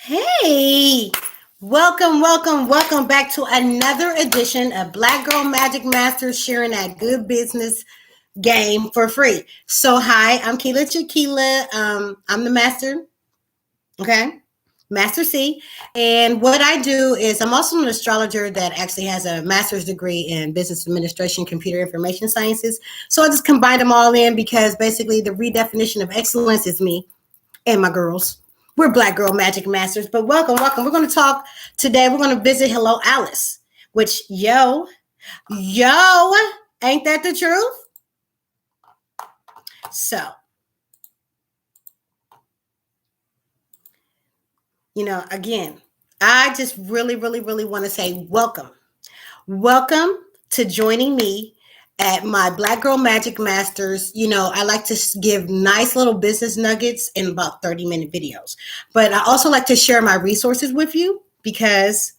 Hey, welcome back to another edition of Black Girl Magic Masters sharing that good business game for free. So, hi, I'm Keela Chiquila. I'm the master, okay? Master C. And what I do is I'm also an astrologer that actually has a master's degree in business administration, computer information sciences. So I just combined them all in because basically the redefinition of excellence is me and my girls. We're Black Girl Magic Masters, but welcome. We're going to talk today. We're going to visit Hello Alice, which, yo, ain't that the truth? So, again, I just really want to say welcome. Welcome to joining me at my Black Girl Magic Masters. I like to give nice little business nuggets in about 30-minute videos. But I also like to share my resources with you because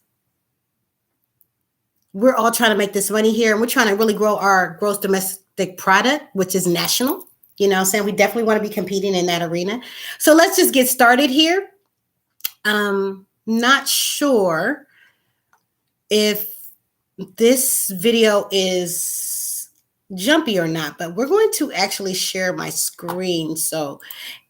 we're all trying to make this money here and we're trying to really grow our gross domestic product, which is national. I'm saying we definitely want to be competing in that arena. So let's just get started here. Not sure if this video is jumpy or not, but we're going to actually share my screen. So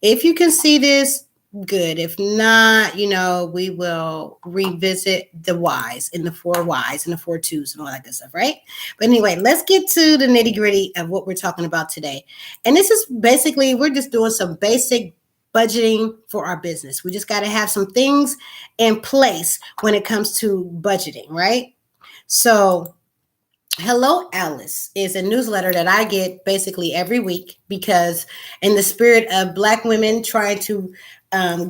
if you can see this, good. If not, we will revisit the whys and the 4 whys and the 4 twos and all that good stuff, right? But anyway, let's get to the nitty gritty of what we're talking about today. And this is basically, we're just doing some basic budgeting for our business. We just got to have some things in place when it comes to budgeting, right? So Hello Alice is a newsletter that I get basically every week because in the spirit of Black women trying to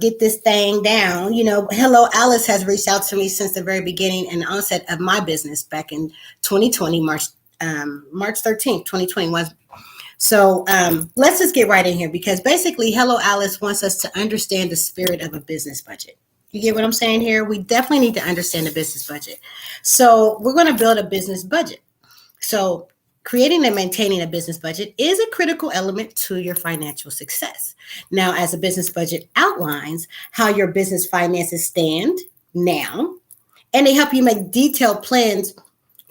get this thing down, Hello Alice has reached out to me since the very beginning and onset of my business back in 2020, March 13th, 2021. So let's just get right in here because basically Hello Alice wants us to understand the spirit of a business budget. You get what I'm saying here? We definitely need to understand the business budget. So we're going to build a business budget. So creating and maintaining a business budget is a critical element to your financial success. Now, as a business budget outlines how your business finances stand now, and they help you make detailed plans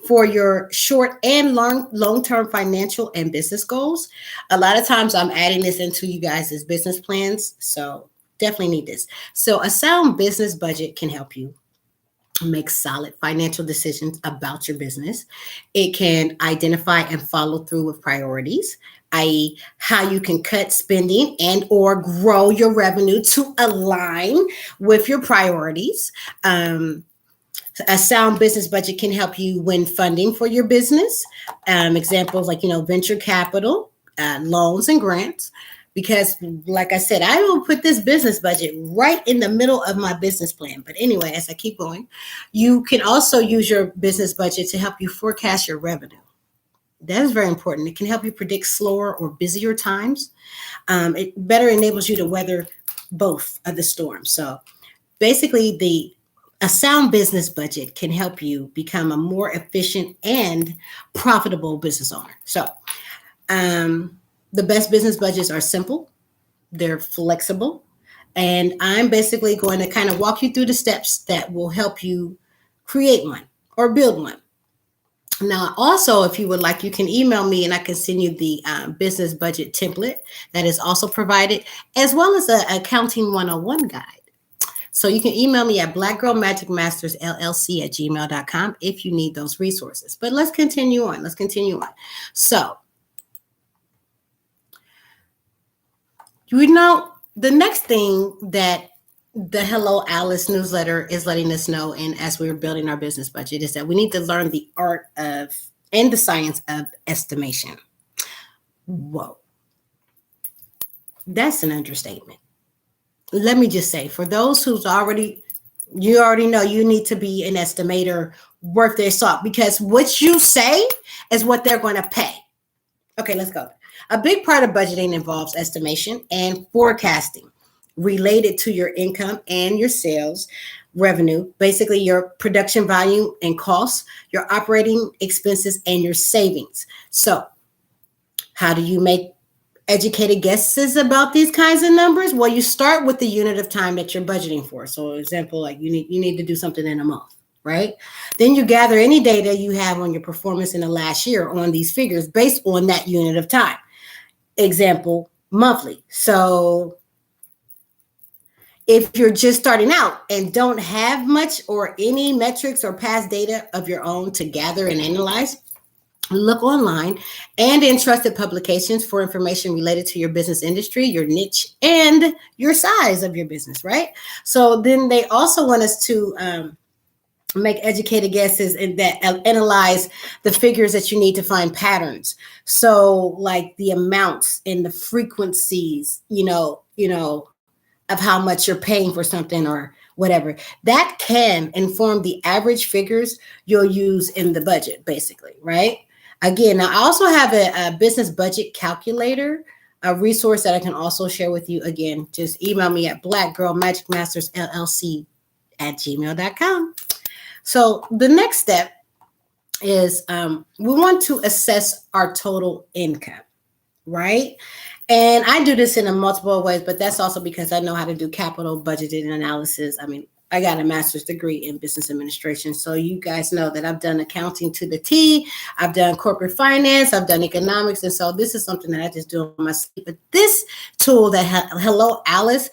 for your short and long-term financial and business goals. A lot of times I'm adding this into you guys' business plans. So definitely need this. So a sound business budget can help you make solid financial decisions about your business. It can identify and follow through with priorities, i.e., how you can cut spending and or grow your revenue to align with your priorities. A sound business budget can help you win funding for your business. Examples like, venture capital, loans and grants. Because like I said, I will put this business budget right in the middle of my business plan. But anyway, as I keep going, you can also use your business budget to help you forecast your revenue. That is very important. It can help you predict slower or busier times. It better enables you to weather both of the storms. So basically, a sound business budget can help you become a more efficient and profitable business owner. So, the best business budgets are simple, they're flexible, and I'm basically going to kind of walk you through the steps that will help you create one or build one. Now, also, if you would like, you can email me and I can send you the business budget template that is also provided, as well as an accounting 101 guide. So you can email me at blackgirlmagicmastersllc@gmail.com if you need those resources. But let's continue on. So, the next thing that the Hello Alice newsletter is letting us know, and as we're building our business budget, is that we need to learn the art of and the science of estimation. Whoa. That's an understatement. Let me just say, for those you already know you need to be an estimator worth their salt because what you say is what they're going to pay. Okay, let's go. A big part of budgeting involves estimation and forecasting related to your income and your sales revenue, basically your production volume and costs, your operating expenses, and your savings. So how do you make educated guesses about these kinds of numbers? Well, you start with the unit of time that you're budgeting for. So, example, like you need to do something in a month, right? Then you gather any data you have on your performance in the last year on these figures based on that unit of time. Example, monthly. So if you're just starting out and don't have much or any metrics or past data of your own to gather and analyze, look online and in trusted publications for information related to your business industry, your niche, and your size of your business, right? So then they also want us to make educated guesses and that analyze the figures that you need to find patterns. So like the amounts and the frequencies, of how much you're paying for something or whatever. That can inform the average figures you'll use in the budget, basically, right? Again, now I also have a business budget calculator, a resource that I can also share with you. Again, just email me at blackgirlmagicmastersllc@gmail.com. So the next step is we want to assess our total income, right? And I do this in a multiple ways, but that's also because I know how to do capital budgeting analysis. I mean, I got a master's degree in business administration. So you guys know that I've done accounting to the T. I've done corporate finance. I've done economics. And so this is something that I just do on my sleep. But this tool that Hello Alice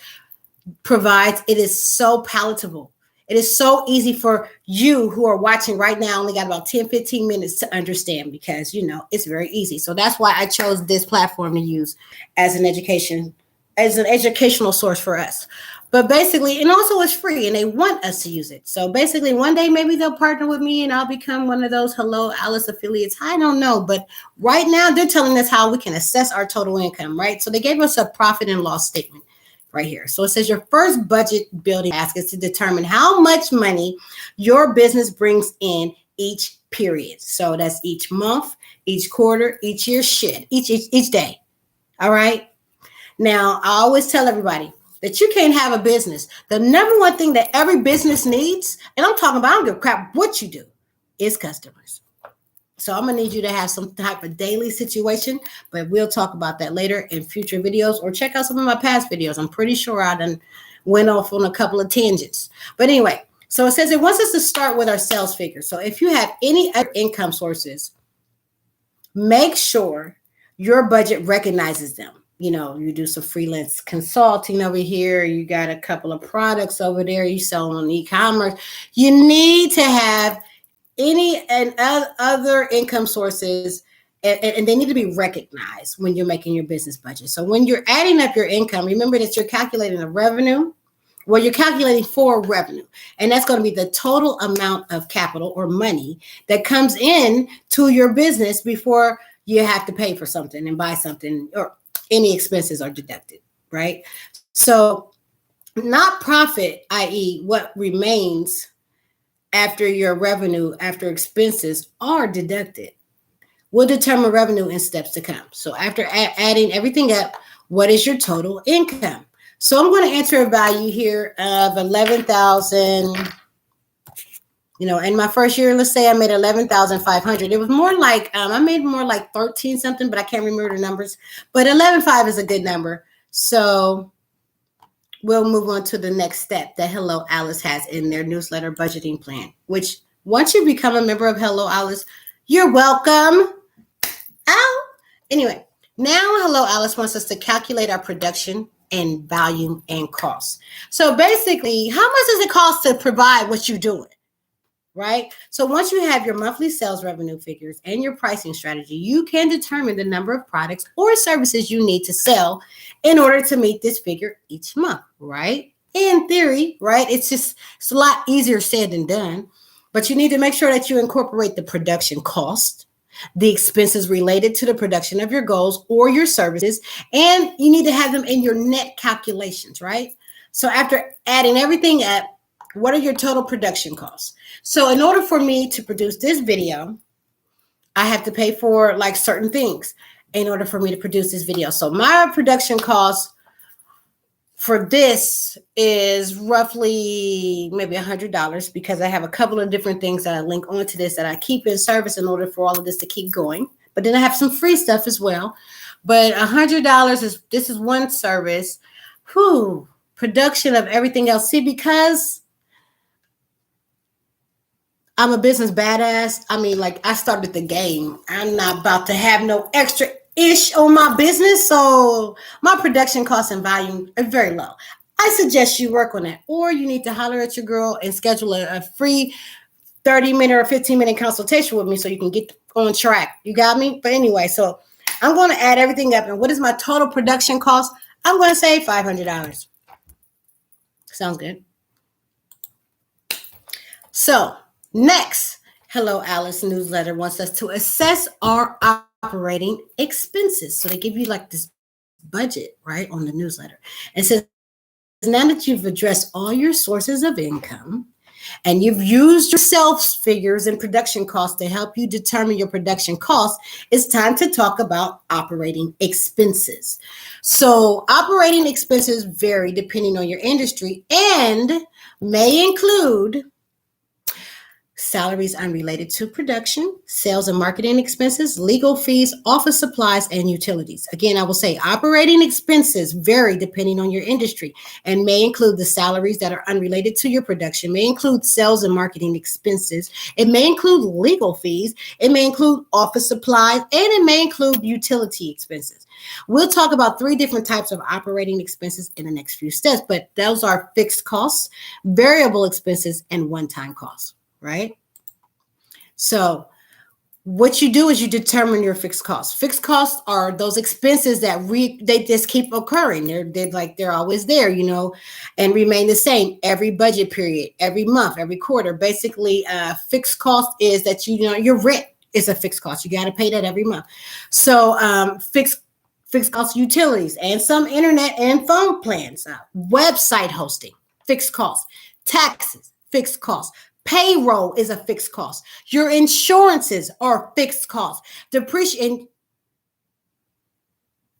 provides, it is so palatable. It is so easy for you who are watching right now, only got about 10, 15 minutes to understand because, it's very easy. So that's why I chose this platform to use as an educational source for us. But basically, and also it's free and they want us to use it. So basically one day maybe they'll partner with me and I'll become one of those Hello Alice affiliates. I don't know. But right now they're telling us how we can assess our total income, right? So they gave us a profit and loss statement right here. So it says your first budget building task is to determine how much money your business brings in each period. So that's each month, each quarter, each year, each day. All right. Now, I always tell everybody that you can't have a business. The number one thing that every business needs, and I'm talking about, I don't give a crap what you do, is customers. So I'm going to need you to have some type of daily situation, but we'll talk about that later in future videos or check out some of my past videos. I'm pretty sure I done went off on a couple of tangents. But anyway, so it says it wants us to start with our sales figures. So if you have any other income sources, make sure your budget recognizes them. You do some freelance consulting over here. You got a couple of products over there. You sell on e-commerce. You need to have any and other income sources, and they need to be recognized when you're making your business budget. So when you're adding up your income, remember that you're calculating the revenue. Well, you're calculating for revenue, and that's going to be the total amount of capital or money that comes in to your business before you have to pay for something and buy something or any expenses are deducted, right? So not profit, i.e. what remains after your revenue, after expenses are deducted, will determine revenue in steps to come. So after adding everything up, what is your total income? So I'm going to enter a value here of 11,000. In my first year, let's say I made 11,500. It was more like, I made more like 13 something, but I can't remember the numbers. But 11.5 is a good number. So we'll move on to the next step that Hello Alice has in their newsletter budgeting plan, which once you become a member of Hello Alice, you're welcome. Anyway, now Hello Alice wants us to calculate our production and volume and costs. So basically, how much does it cost to provide what you're doing? Right? So once you have your monthly sales revenue figures and your pricing strategy, you can determine the number of products or services you need to sell in order to meet this figure each month, right? In theory, right? It's a lot easier said than done, but you need to make sure that you incorporate the production cost, the expenses related to the production of your goals or your services, and you need to have them in your net calculations, right? So after adding everything up, what are your total production costs? So in order for me to produce this video, I have to pay for like certain things in order for me to produce this video. So my production cost for this is roughly maybe $100 because I have a couple of different things that I link onto this that I keep in service in order for all of this to keep going. But then I have some free stuff as well. But $100 this is one service. Whew, production of everything else. See, because I'm a business badass. I mean, like I started the game. I'm not about to have no extra ish on my business. So my production costs and volume are very low. I suggest you work on that. Or you need to holler at your girl and schedule a free 30-minute or 15-minute consultation with me so you can get on track. You got me? But anyway, so I'm going to add everything up. And what is my total production cost? I'm going to say $500. Sounds good. So next, Hello Alice newsletter wants us to assess our operating expenses. So they give you like this budget, right, on the newsletter. It says, now that you've addressed all your sources of income and you've used your sales figures and production costs to help you determine your production costs, it's time to talk about operating expenses. So operating expenses vary depending on your industry and may include salaries unrelated to production, sales and marketing expenses, legal fees, office supplies, and utilities. Again, I will say operating expenses vary depending on your industry and may include the salaries that are unrelated to your production, may include sales and marketing expenses. It may include legal fees. It may include office supplies, and it may include utility expenses. We'll talk about 3 different types of operating expenses in the next few steps, but those are fixed costs, variable expenses, and one-time costs. Right? So what you do is you determine your fixed costs. Fixed costs are those expenses that they just keep occurring. They're always there, and remain the same every budget period, every month, every quarter. Basically, fixed cost is that your rent is a fixed cost. You got to pay that every month. So fixed cost utilities and some internet and phone plans, website hosting, fixed costs, taxes, fixed costs. Payroll is a fixed cost. Your insurances are fixed costs. Depreciation.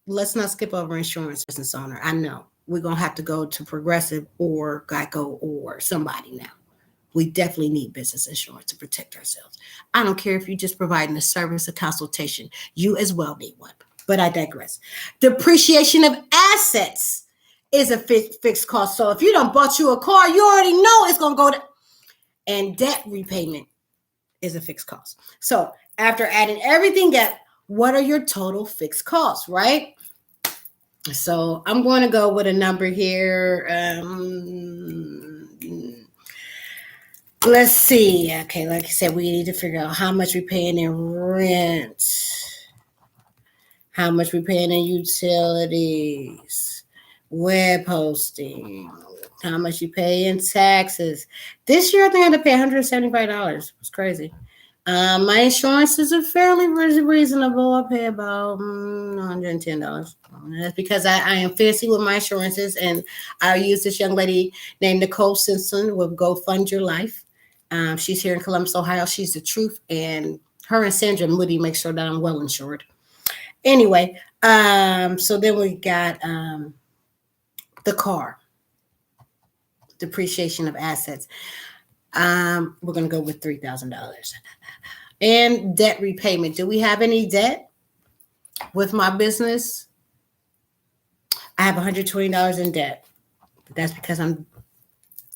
Let's not skip over insurance business owner. I know we're going to have to go to Progressive or Geico or somebody now. We definitely need business insurance to protect ourselves. I don't care if you're just providing a service, a consultation. You as well need one. But I digress. Depreciation of assets is a fixed cost. So if you don't bought you a car, you already know it's going to go to. And debt repayment is a fixed cost. So after adding everything up, what are your total fixed costs, right? So I'm going to go with a number here. Let's see. Okay, like I said, we need to figure out how much we're paying in rent, how much we're paying in utilities, web hosting, how much you pay in taxes. This year, I think I had to pay $175. It's crazy. My insurances are fairly reasonable. I pay about $110. That's because I am fancy with my insurances, and I use this young lady named Nicole Simpson with Go Fund Your Life. She's here in Columbus, Ohio. She's the truth, and her and Sandra Moody make sure that I'm well insured. Anyway, so then we got the car. Depreciation of assets. We're going to go with $3,000. And debt repayment. Do we have any debt with my business? I have $120 in debt. That's because I'm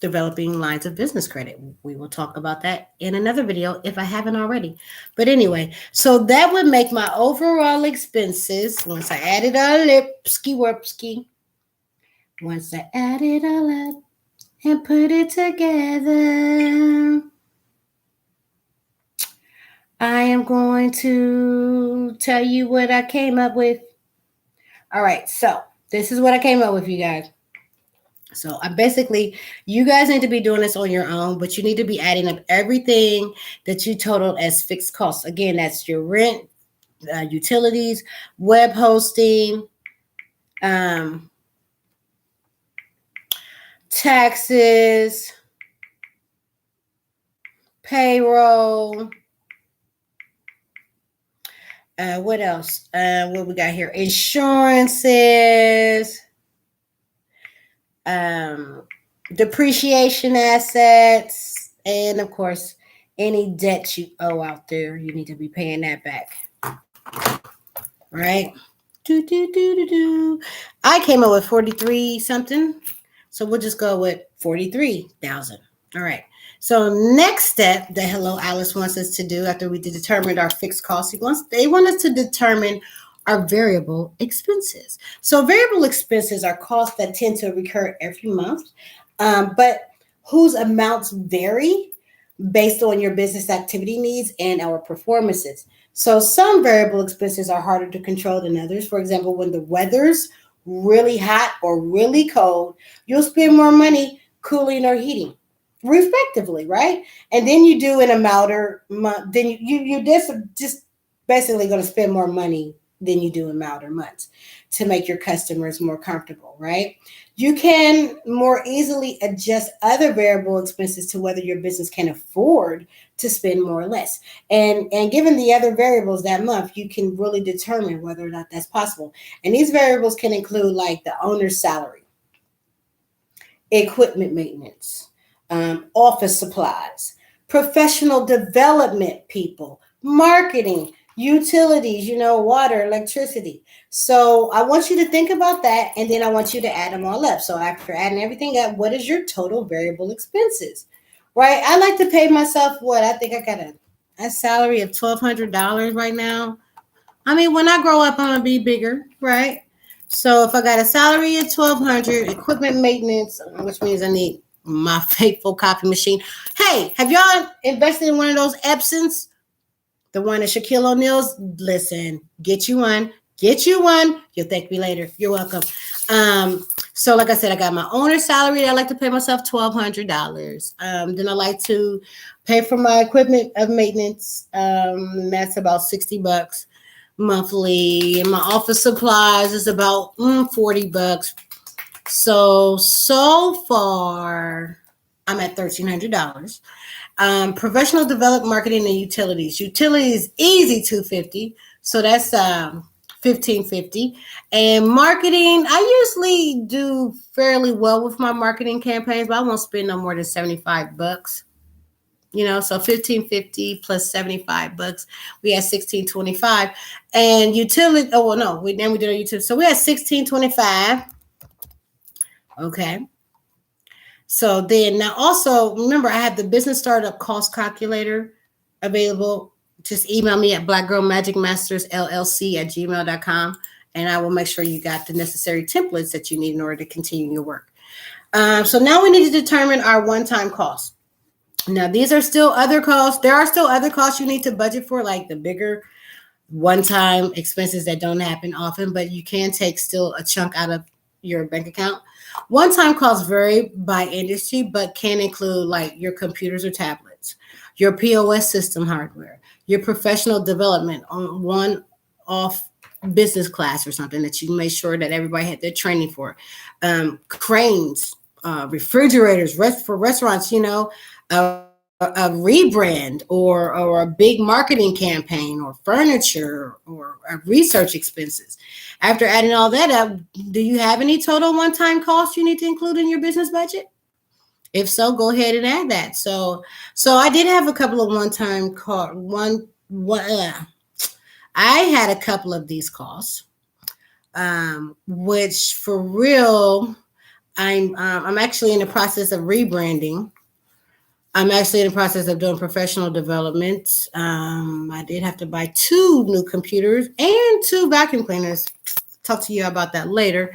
developing lines of business credit. We will talk about that in another video if I haven't already. But anyway, so that would make my overall expenses, once I add it all up, once I add it all up, and put it together, I am going to tell you what I came up with. All right, so this is what I came up with, you guys. So you guys need to be doing this on your own, but you need to be adding up everything that you totaled as fixed costs. Again, that's your rent, utilities, web hosting, taxes, payroll. What else? What we got here? Insurances, depreciation assets, and of course, any debt you owe out there, you need to be paying that back. Right? Do, do, do, do, do. I came up with 43 something. So we'll just go with 43,000. All right. So next step that Hello Alice wants us to do after we determined our fixed costs, they want us to determine our variable expenses. So variable expenses are costs that tend to recur every month, but whose amounts vary based on your business activity needs and our performances. So some variable expenses are harder to control than others. For example, when the weather's really hot or really cold, you'll spend more money cooling or heating, respectively, right? And then you do in a milder month, then you just basically going to spend more money than you do in milder months to make your customers more comfortable, right? You can more easily adjust other variable expenses to whether your business can afford to spend more or less. And given the other variables that month, you can really determine whether or not that's possible. And these variables can include like the owner's salary, equipment maintenance, office supplies, professional development people, marketing, utilities, water, electricity. So I want you to think about that, and then I want you to add them all up. So after adding everything up, what is your total variable expenses? Right? I like to pay myself what I think I got a salary of $1,200 right now. I mean, when I grow up, I'm gonna be bigger, right? So if I got a salary of 1,200, equipment maintenance, which means I need my faithful copy machine. Hey, have y'all invested in one of those Epsons? The one at Shaquille O'Neal's? Listen, get you one. Get you one. You'll thank me later. You're welcome. So like I said, I got my owner's salary. I like to pay myself $1,200. Then I like to pay for my equipment of maintenance. That's about $60 monthly. And my office supplies is about $40. So far, I'm at $1,300. Professional development, marketing, and utilities. Utilities easy $250, so that's $1,550. And marketing, I usually do fairly well with my marketing campaigns, but I won't spend no more than $75. So $1,550 plus $75, we had $1,625. And utility, oh well, no, we did a utility, so we had $1,625. Okay. So then now also remember, I have the business startup cost calculator available. Just email me at blackgirlmagicmastersllc@gmail.com, and I will make sure you got the necessary templates that you need in order to continue your work. So now we need to determine our one-time costs. Now these are still other costs. There are still other costs you need to budget for, like the bigger one-time expenses that don't happen often, but you can take still a chunk out of your bank account. One-time costs vary by industry, but can include like your computers or tablets, your POS system hardware, your professional development on one-off business class or something that you made sure that everybody had their training for, cranes, refrigerators, for restaurants, a rebrand or a big marketing campaign or furniture or research expenses. After adding all that up, do you have any total one-time costs you need to include in your business budget? If so, go ahead and add that. So I did have a couple of one-time costs. I had a couple of these costs, which for real, I'm actually in the process of rebranding. I'm actually in the process of doing professional development. I did have to buy 2 new computers and 2 vacuum cleaners. Talk to you about that later.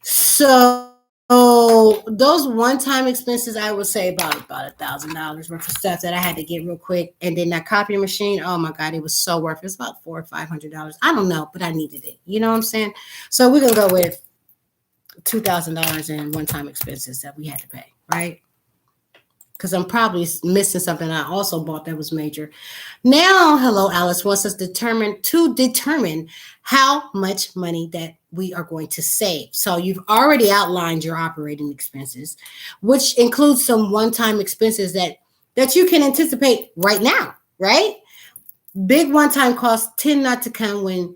So those one-time expenses, I would say about $1,000 worth of stuff that I had to get real quick. And then that copy machine, oh my God, it was so worth it. It's about $400 or $500. I don't know, but I needed it. You know what I'm saying? So we're going to go with $2,000 in one-time expenses that we had to pay, right? Because I'm probably missing something I also bought that was major. Now, Hello Alice wants us to determine how much money that we are going to save. So you've already outlined your operating expenses, which includes some one-time expenses that you can anticipate right now, right? Big one-time costs tend not to come when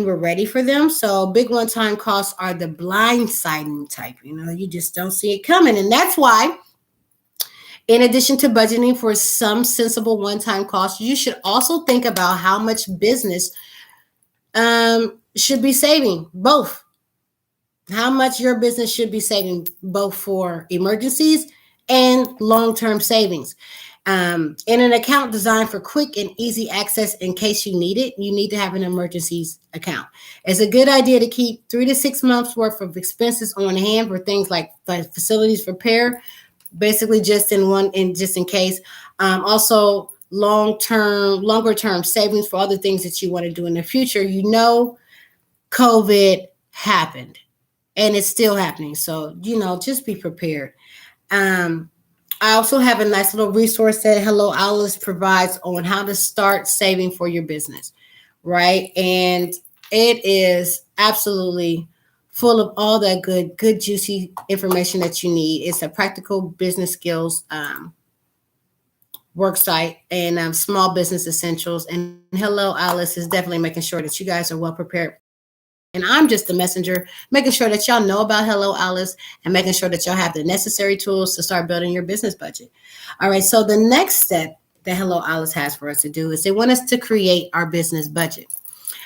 we're ready for them. So big one-time costs are the blindsiding type. You just don't see it coming. And that's why, in addition to budgeting for some sensible one-time costs, you should also think about how much business should be saving both. How much your business should be saving both for emergencies and long-term savings. In an account designed for quick and easy access in case you need it, you need to have an emergencies account. It's a good idea to keep 3 to 6 months worth of expenses on hand for things like facilities repair, basically just in case. Also, longer term savings for other things that you want to do in the future. COVID happened and it's still happening. So, just be prepared. Um, I also have a nice little resource that Hello Alice provides on how to start saving for your business, right? And it is absolutely full of all that good, juicy information that you need. It's a practical business skills work site and small business essentials. And Hello Alice is definitely making sure that you guys are well prepared. And I'm just the messenger, making sure that y'all know about Hello Alice and making sure that y'all have the necessary tools to start building your business budget. All right. So the next step that Hello Alice has for us to do is they want us to create our business budget.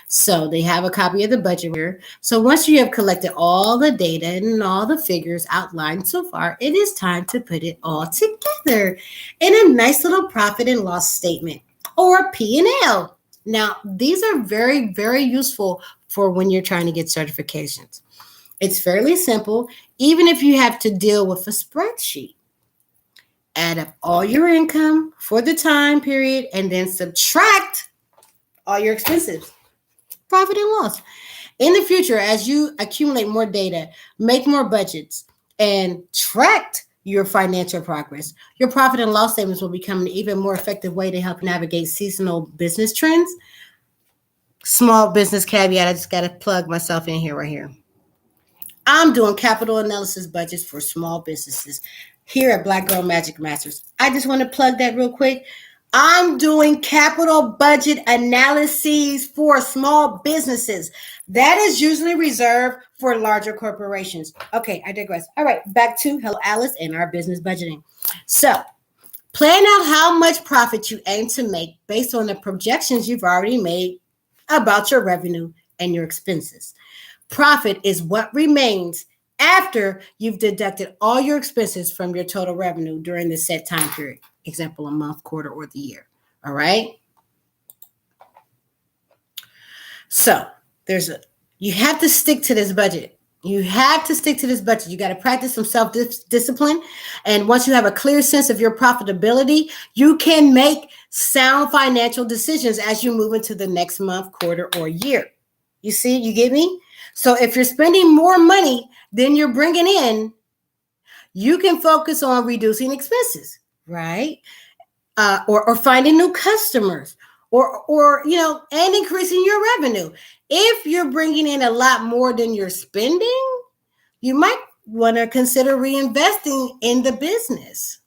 So they have a copy of the budget here. So once you have collected all the data and all the figures outlined so far, it is time to put it all together in a nice little profit and loss statement or P&L. Now, these are very, very useful for when you're trying to get certifications. It's fairly simple, even if you have to deal with a spreadsheet. Add up all your income for the time period and then subtract all your expenses. Profit and loss. In the future, as you accumulate more data, make more budgets, and track your financial progress, your profit and loss statements will become an even more effective way to help navigate seasonal business trends. Small business caveat, I just got to plug myself in here right here. I'm doing capital analysis budgets for small businesses here at Black Girl Magic Masters. I just want to plug that real quick. I'm doing capital budget analyses for small businesses. That is usually reserved for larger corporations. Okay, I digress. All right, back to Hello Alice and our business budgeting. So, plan out how much profit you aim to make based on the projections you've already made about your revenue and your expenses. Profit is what remains after you've deducted all your expenses from your total revenue during the set time period. Example, a month, quarter, or the year. All right. So you have to stick to this budget. You have to stick to this budget. You got to practice some self-discipline. And once you have a clear sense of your profitability, you can make sound financial decisions as you move into the next month, quarter, or year. You see, you get me? So if you're spending more money than you're bringing in, you can focus on reducing expenses, right? Or finding new customers, or and increasing your revenue. If you're bringing in a lot more than you're spending, you might want to consider reinvesting in the business.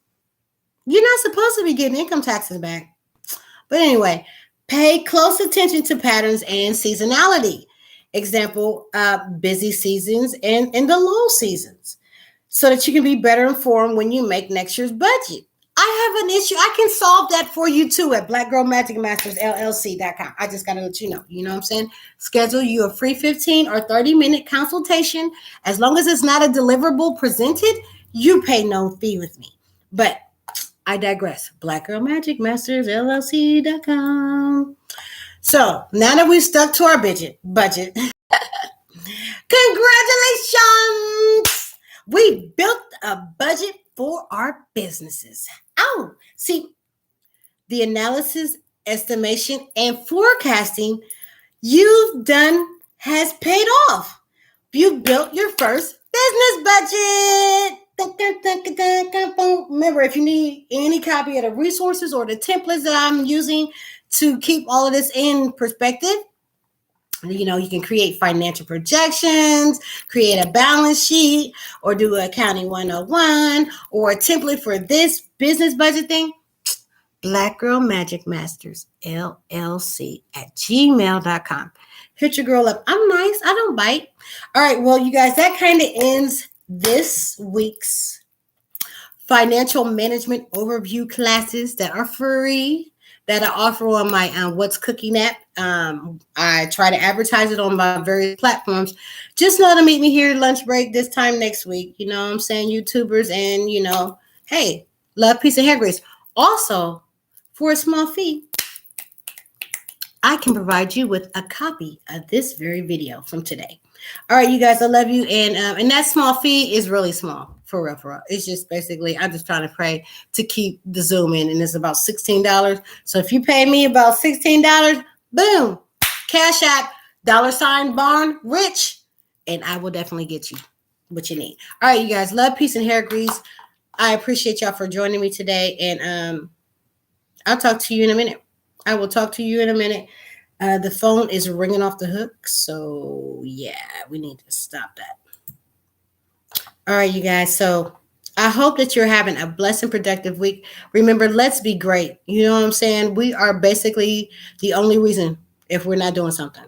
You're not supposed to be getting income taxes back. But anyway, pay close attention to patterns and seasonality. Example, busy seasons and the low seasons, so that you can be better informed when you make next year's budget. I have an issue. I can solve that for you too at blackgirlmagicmastersllc.com. I just got to let you know. You know what I'm saying? Schedule you a free 15 or 30-minute consultation. As long as it's not a deliverable presented, you pay no fee with me. But I digress. blackgirlmagicmastersllc.com. So now that we've stuck to our budget, congratulations! We built a budget for our businesses. Oh, see, the analysis, estimation, and forecasting you've done has paid off. You built your first business budget. Remember, if you need any copy of the resources or the templates that I'm using to keep all of this in perspective, you can create financial projections, create a balance sheet, or do accounting 101, or a template for this business budget thing. Black Girl Magic Masters LLC at gmail.com. Hit your girl up. I'm nice. I don't bite. All right. Well, you guys, that kind of ends this week's financial management overview classes that are free, that I offer on my What's Cooking app. I try to advertise it on my various platforms. Just know to meet me here at lunch break this time next week. You know what I'm saying? YouTubers and, hey, love, peace, and hair grease. Also, for a small fee, I can provide you with a copy of this very video from today. All right, you guys, I love you. And that small fee is really small, for real, for real. It's just basically, I'm just trying to pray to keep the Zoom in, and it's about $16. So if you pay me about $16, boom, Cash App, $Barn Rich, and I will definitely get you what you need. All right, you guys, love, peace, and hair grease. I appreciate y'all for joining me today, and I'll talk to you in a minute. I will talk to you in a minute. The phone is ringing off the hook. So, yeah, we need to stop that. All right, you guys. So, I hope that you're having a blessed and productive week. Remember, let's be great. You know what I'm saying? We are basically the only reason if we're not doing something.